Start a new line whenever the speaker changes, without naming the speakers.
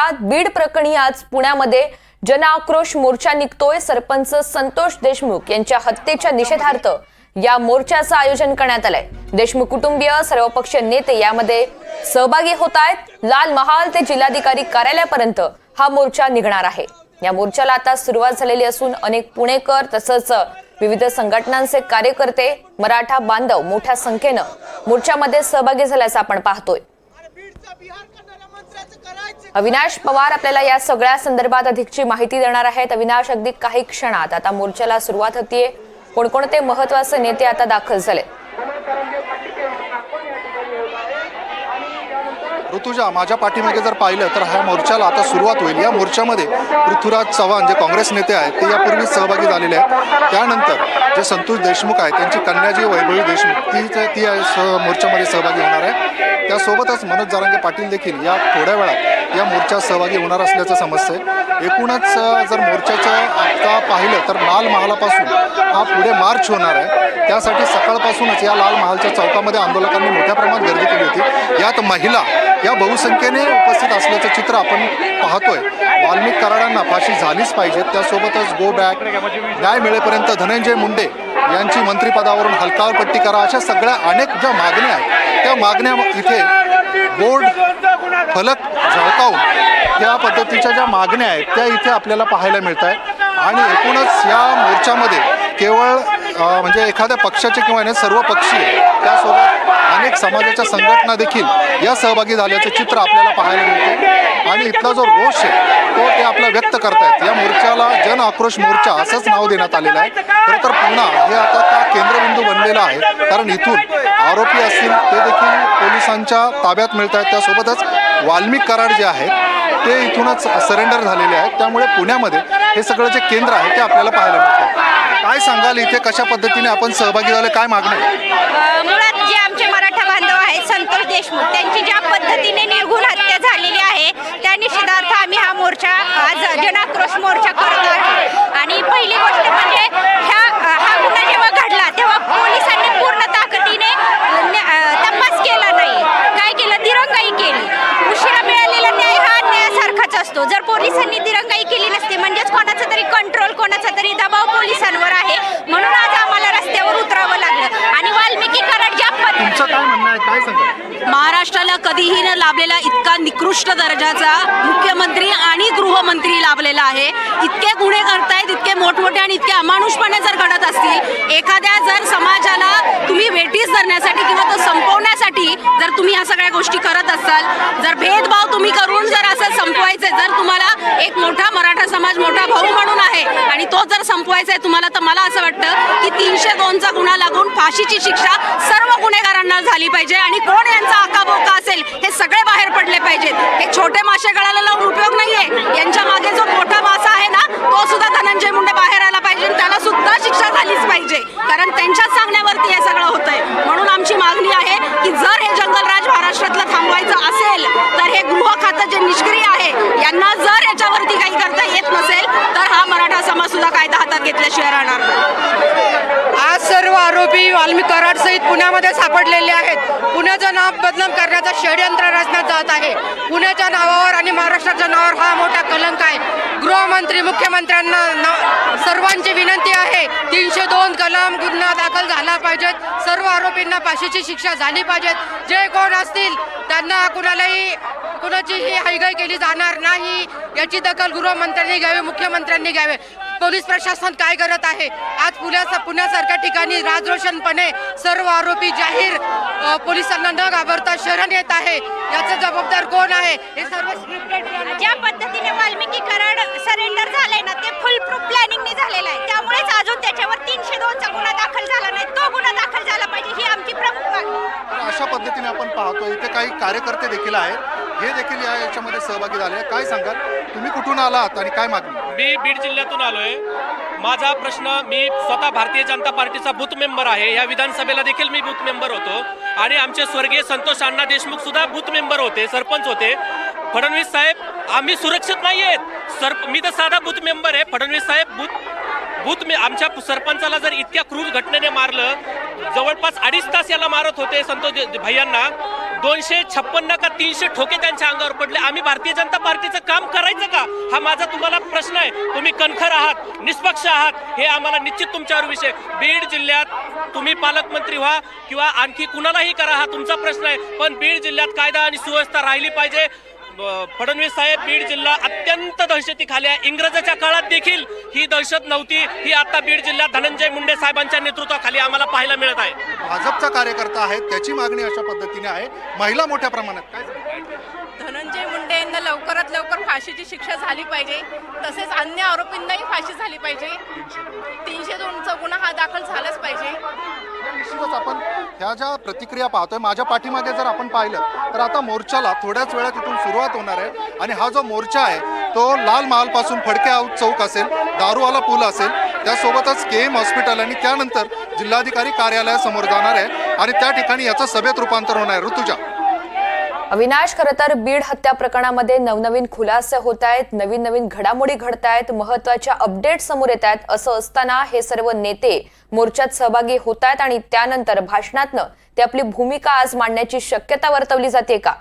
विरोधात बीड प्रकरणी आज पुण्यामध्ये जनआक्रोश मोर्चा निघतोय। सरपंच संतोष देशमुख यांच्या हत्येच्या निषेधार्थ या मोर्चाचं आयोजन करण्यात आलंय। देशमुख कुटुंबीय, सर्वपक्षीय नेते यामध्ये सहभागी होत आहेत। लाल महाल ते जिल्हाधिकारी कार्यालयापर्यंत हा मोर्चा निघणार आहे। या मोर्चाला आता सुरुवात झालेली असून अनेक पुणेकर तसंच विविध संघटनांचे कार्यकर्ते, मराठा बांधव मोठ्या संख्येनं मोर्चामध्ये सहभागी झाल्याचं आपण पाहतोय। अविनाश पवार आपल्याला या सगळ्या संदर्भात अधिकची माहिती देणार आहेत। अविनाश, अगदी काही क्षणात आता मोर्चाला सुरुवात होतीये। कोणकोणते महत्त्वाचे नेते आता दाखल झाले?
ऋतुजा, माझ्या पाठीमागे जर पाहिलं तर ह्या मोर्चाला आता सुरुवात होईल। या मोर्चामध्ये पृथ्वीराज चव्हाण जे काँग्रेस नेते आहेत ते यापूर्वी सहभागी झालेले आहेत। त्यानंतर जे संतोष देशमुख आहेत त्यांची कन्या जी वैभवी देशमुख ती मोर्चामध्ये सहभागी होणार आहे। त्यासोबतच मनोज जरांगे पाटील देखील या थोड्या वेळात या मोर्चात सहभागी होणार असल्याचं समजतंय। एकूणच जर मोर्चाचं आता पाहिलं तर लाल महालापासून हा पुढे मार्च होणार आहे। त्यासाठी सकाळपासूनच या लाल महालच्या चौकामध्ये आंदोलकांनी मोठ्या प्रमाणात गर्दी केली होती। यात महिला या बहुसंख्येने उपस्थित असल्याचं चित्र आपण पाहतोय। वाल्मिक कराडांना फाशी झालीच पाहिजे, त्यासोबतच गो बॅक, न्याय मिळेपर्यंत धनंजय मुंडे यांची मंत्रिपदावरून हलकावरपट्टी करा, अशा सगळ्या अनेक ज्या मागण्या आहेत त्या मागण्या इथे बोर्ड फलक झळकावून त्या पद्धतीच्या ज्या मागण्या आहेत त्या इथे आपल्याला पाहायला मिळत आहेत। आणि एकूणच या मोर्चामध्ये केवळ म्हणजे एखाद्या पक्षाचे किंवा सर्व पक्षीय त्यासोबत अनेक समाजाच्या संघटना देखील या सहभागी झाल्याचे चित्र आपल्याला पाहायला मिळते। आणि इथला जो रोष आहे तो ते आपला व्यक्त करतायत। या मोर्चाला जन आक्रोश मोर्चा असंच नाव देण्यात आलेलं आहे। खरं तर पुन्हा हे आता का केंद्रबिंदू बनलेला आहे, कारण इथून आरोपी असतील ते देखील पोलिसांच्या ताब्यात मिळत आहेत। त्यासोबतच वाल्मिक कराड जे आहेत ते इथूनच सरेंडर झालेले आहेत। त्यामुळे पुण्यामध्ये हे सगळं जे केंद्र आहे ते आपल्याला पाहायला मिळतं। काय सांगाल, इथे कशा पद्धतीने आपण सहभागी झाले, काय मागण्या?
मुळात जे आमचे मराठा बांधव आहेत संतोष देशमुख त्यांची ज्या पद्धतीने निर्घृण हत्या झालेली आहे त्या निषेधार्थ आम्ही हा मोर्चा आज जनाक्रोश मोर्चा करत आहोत। आणि पहिली गोष्ट म्हणजे हा गुन्हा जेव्हा घडला तेव्हा पोलिसांनी पूर्ण ताकदीने तपास केला नाही, काय केलं, दिरंगाई केली। उशिरा मिळालेला न्याय हा न्यायासारखाच असतो। जर पोलिसांनी दिरंगाई केली नसते म्हणजेच कोणाचा तरी कंट्रोल, कोणाचा तरी दबाव पोलिसांवर आहे, म्हणून आज आम्हाला रस्त्यावर उतरावं लागलं। आणि वाल्मिकी कराड ज्या
तुमचं काय म्हणणं आहे, काय सांगा?
महाराष्ट्राला कधीही न लाभलेला इतका निकृष्ट दर्जाचा मुख्यमंत्री आणि गृहमंत्री लाभलेला आहे। इतके गुन्हे करतायत, इतके मोठमोठे आणि इतके अमानुषपणे जर घडत असतील, एखाद्या जर समाजाला तुम्ही वेठीस धरण्यासाठी किंवा तो संपवण्यासाठी जर तुम्ही ह्या सगळ्या गोष्टी करत असाल, जर भेदभाव तुम्ही करून जर असं संपवायचं, जर तुम्हाला एक मोठा मराठा समाज मोठा भाऊ म्हणून आहे आणि तो जर संपवायचा आहे तुम्हाला, तर मला असं वाटतं की 302चा गुन्हा लागून फाशीची शिक्षा सर्व गुन्हेगारांना झाली पाहिजे आणि कोण यांचा आकाबोका असेल हे सगळे बाहेर पडले पाहिजेत। हे छोटे मासे गळाला लावून उपयोग नाहीये। यांच्या मागे जो मोठा मासा आहे ना तो सुद्धा धनंजय मुंडे बाहेर आला पाहिजे, त्याला सुद्धा शिक्षा झालीच पाहिजे, कारण त्यांच्याच सांगण्यावरती हे सगळं होतंय। म्हणून आमची मागणी आहे की जर हे जंगलराज महाराष्ट्रातलं थांबवायचं असेल तर हे गृह खातं जे निष्क्रिय आहे यांना जर याच्यावरती काही करता येत नसेल तर हा मराठा समाज सुद्धा कायदा हातात घेतल्याशिवाय राहणार नाही।
आज सर्व आरोपी वाल्मिक कराड सहित पुण्यामध्ये सापडलेले आहेत। पुण्याचं नाव बदनाम करण्याचा षडयंत्र रचण्यात जात आहे। पुण्याच्या नावावर आणि महाराष्ट्राच्या नावावर हा मोठा कलंक आहे। गृहमंत्री, मुख्यमंत्र्यांना सर्वांची विनंती आहे, 302 कलम गुन्हा दाखल झाला पाहिजेत। सर्व आरोपींना फाशीची शिक्षा झाली पाहिजेत। जे कोण असतील त्यांना कुणाचीही हयगय केली जाणार नाही, याची दखल गृहमंत्र्यांनी घ्यावी, मुख्यमंत्र्यांनी घ्यावे। पोलीस प्रशासन काय करत आहे? आज पुण्यासारख्या ठिकाणी राजरोशनपणे सर्व आरोपी जाहीर पोलिसांना न घाबरता शरण येत आहे। याचा जबाबदार कोण आहे? हे सर्व
ज्या पद्धतीने वाल्मिकी कराड सरेंडर झाले ना ते फुल प्रूफ प्लॅनिंगने झालेलं आहे। त्यामुळेच अजून त्याच्यावर 302चा गुन्हा दाखल झाला नाही, तो गुन्हा दाखल झाला पाहिजे ही आमची प्रमुख मागणी।
अशा पद्धतीने आपण पाहतो इथे काही कार्यकर्ते देखील आहेत, हे देखील याच्यामध्ये सहभागी झाले। काय सांगाल, तुम्ही कुठून आलात आणि काय मागणी?
मी बीड जिल्ह्यातून आलोय। माझा प्रश्न, मी स्वतः भारतीय जनता पार्टीचा बूथ मेंबर आहे। या विधानसभेला देखील मी बूथ मेंबर होतो आणि आमचे स्वर्गीय संतोष अण्णा देशमुख सुद्धा बूथ मेंबर होते, सरपंच होते। फडणवीस साहेब, आम्ही सुरक्षित नाही आहेत। मी तर साधा बूथ मेंबर आहे। फडणवीस साहेब आमच्या सरपंचाला जर इतक्या क्रूर घटनेने मारलं, जवळपास 2.5 तास याला मारत होते संतोष भैयांना, 256 का 300 ठोके त्यांच्या अंगावर पडले. आम्ही भारतीय जनता पार्टीचं काम करायचं का, हा माझा तुम्हाला प्रश्न आहे. तुम्ही कणखर आहात, निष्पक्ष आहात, हे आम्हाला निश्चित तुमच्यावर विषय. बीड जिल्ह्यात तुम्ही पालकमंत्री व्हा किंवा आणखी कुणालाही करा, हा तुमचा प्रश्न आहे. पण बीड जिल्ह्यात कायदा आणि सुव्यवस्था राहिली पाहिजे. फडणवीस साहेब, बीड जिल्हा अत्यंत दहशतीखाली आहे. इंग्रजाच्या काळात देखील ही दहशत नव्हती, ही आता बीड जिल्ह्यात धनंजय मुंडे साहेबांच्या नेतृत्वाखाली आम्हाला पाहायला मिळत आहे.
भाजपचा कार्यकर्ता आहे, त्याची मागणी अशा पद्धतीने आहे. महिला मोठ्या प्रमाणात काय
धनंजय मुंडे यांना लवकरात लवकर फाशीची शिक्षा झाली पाहिजे. तसेच अन्य आरोपींनाही फाशी झाली पाहिजे. 302चा गुन्हा हा दाखल झालाच पाहिजे.
निश्चितच आपण ह्या ज्या प्रतिक्रिया पाहतोय, माझ्या पाठीमागे जर आपण पाहिलं तर आता मोर्चाला थोड्याच वेळात इथून सुरुवात होणार आहे. आणि हा जो मोर्चा आहे तो लाल महाल पासून फडके हाऊस चौक असेल, दारूवाला पूल असेल, त्यासोबतच KM हॉस्पिटल आणि त्यानंतर जिल्हाधिकारी कार्यालयासमोर जाणार आहे आणि त्या ठिकाणी याचं सभेत रूपांतर होणार आहे. ऋतुजा.
अविनाश, खरं तर बीड हत्या प्रकरणामध्ये नवनवीन खुलासे होत आहेत, नवीन नवीन घडामोडी घडत आहेत, महत्वाच्या अपडेट समोर येत आहेत. असं असताना हे सर्व नेते मोर्चात सहभागी होत आहेत आणि त्यानंतर भाषणातनं ते आपली भूमिका आज मांडण्याची शक्यता वर्तवली जाते का?